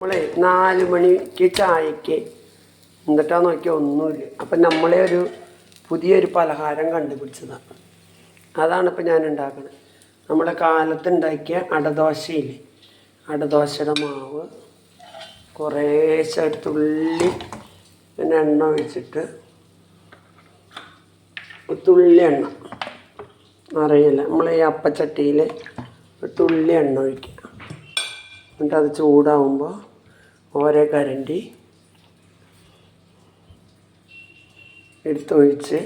നമ്മളെ 4 മണിക്ക് ചായക്ക് എന്നിട്ടാ നോക്കിയാൽ ഒന്നുമില്ല. അപ്പം നമ്മളെ പുതിയൊരു പലഹാരം കണ്ടുപിടിച്ചതാണ്. അതാണ് ഇപ്പം ഞാൻ ഉണ്ടാക്കുന്നത്. നമ്മുടെ കാലത്ത് ഉണ്ടാക്കിയ അടദോശയില്ലേ, അടദോശയുടെ മാവ് കുറേശ്ശെ തുള്ളി പിന്നെ എണ്ണ ഒഴിച്ചിട്ട്, തുള്ളി എണ്ണ അറിയില്ല, നമ്മൾ ഈ അപ്പച്ചട്ടിയിൽ തുള്ളി എണ്ണ ഒഴിക്കുക. എന്നിട്ട് അത് ചൂടാവുമ്പോൾ ഓരോ കരണ്ടി എടുത്തൊഴിച്ച്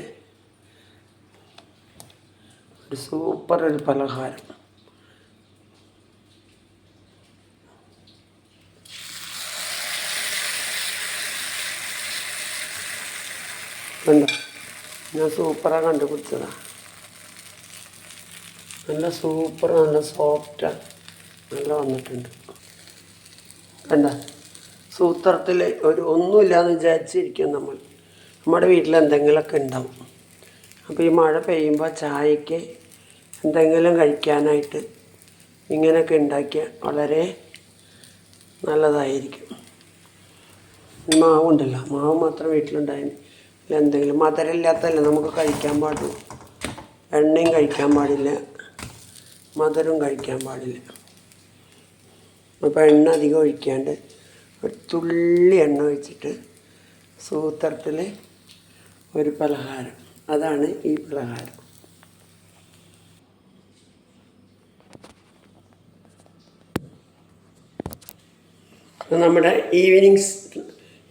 ഒരു സൂപ്പർ പലഹാരം. കണ്ടോ, ഞാൻ സൂപ്പറാണ് കണ്ടുപിടിച്ചതാണ്. നല്ല സൂപ്പർ, നല്ല സോഫ്റ്റ്, നല്ല വന്നിട്ടുണ്ട്. കണ്ട, സൂത്രത്തിൽ ഒന്നുമില്ലാന്ന് വിചാരിച്ചിരിക്കും നമ്മുടെ വീട്ടിൽ എന്തെങ്കിലുമൊക്കെ ഉണ്ടാവും. അപ്പോൾ ഈ മഴ പെയ്യുമ്പോൾ ചായക്ക് എന്തെങ്കിലും കഴിക്കാനായിട്ട് ഇങ്ങനെയൊക്കെ ഉണ്ടാക്കിയാൽ വളരെ നല്ലതായിരിക്കും. മാവുണ്ടല്ലോ, മാവ് മാത്രം വീട്ടിലുണ്ടായിരുന്നു. എന്തെങ്കിലും മധുരമില്ലാത്തതല്ലേ നമുക്ക് കഴിക്കാൻ പാടുള്ളൂ. എണ്ണയും കഴിക്കാൻ പാടില്ല, മധുരവും കഴിക്കാൻ പാടില്ല. അപ്പോൾ എണ്ണ അധികം ഒഴിക്കാണ്ട് ഒരു തുള്ളി എണ്ണ ഒഴിച്ചിട്ട് സൂത്രത്തിൽ ഒരു പലഹാരം. അതാണ് ഈ പലഹാരം. നമ്മുടെ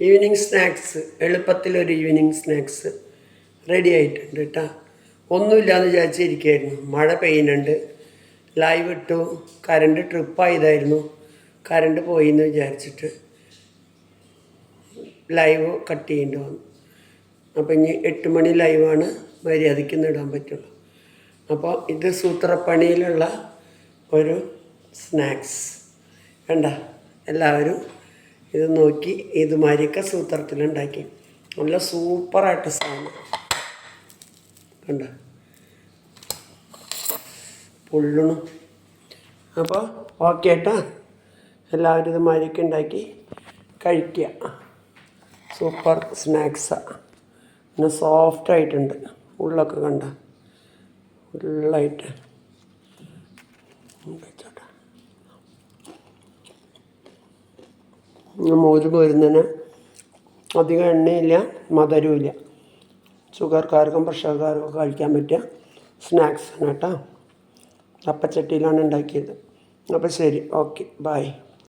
ഈവനിങ് സ്നാക്സ്, എളുപ്പത്തിലൊരു ഈവനിങ് സ്നാക്സ് റെഡി ആയിട്ടുണ്ട് കേട്ടോ. ഒന്നുമില്ലാന്ന് വിചാരിച്ചിരിക്കുകയായിരുന്നു. മഴ പെയ്യുന്നുണ്ട്, ലൈവ് ഇട്ടു, കറണ്ട് ട്രിപ്പായതായിരുന്നു. കറണ്ട് പോയി എന്ന് വിചാരിച്ചിട്ട് ലൈവ് കട്ട് ചെയ്യേണ്ടി വന്നു. അപ്പോൾ ഇനി 8 മണി ലൈവാണ്, മര്യാദയ്ക്ക് ഇടാൻ പറ്റുള്ളൂ. അപ്പോൾ ഇത് സൂത്രപ്പണിയിലുള്ള ഒരു സ്നാക്സ്. കണ്ട, എല്ലാവരും ഇത് നോക്കി ഇതുമാതിരിയൊക്കെ സൂത്രത്തിലുണ്ടാക്കി നല്ല സൂപ്പറായിട്ട് സാധനം. കണ്ട, പൊള്ളണു. അപ്പോൾ ഓക്കെ കേട്ടോ, എല്ലാവരും ഇതുമാതിരിയൊക്കെ ഉണ്ടാക്കി കഴിക്കുക. സൂപ്പർ സ്നാക്സാണ്. പിന്നെ സോഫ്റ്റായിട്ടുണ്ട്, ഉള്ളൊക്കെ കണ്ട ഉള്ളായിട്ട്. കഴിച്ചോട്ടെ. മോരുന്നതിന് അധികം എണ്ണയില്ല, മധുരമില്ല. ഷുഗർക്കാർക്കും പ്രഷർക്കാർക്കും കഴിക്കാൻ പറ്റിയ സ്നാക്സാണ് കേട്ടോ. അപ്പച്ചട്ടിയിലാണ് ഉണ്ടാക്കിയത്. അപ്പോൾ ശരി, ഓക്കെ, ബൈ.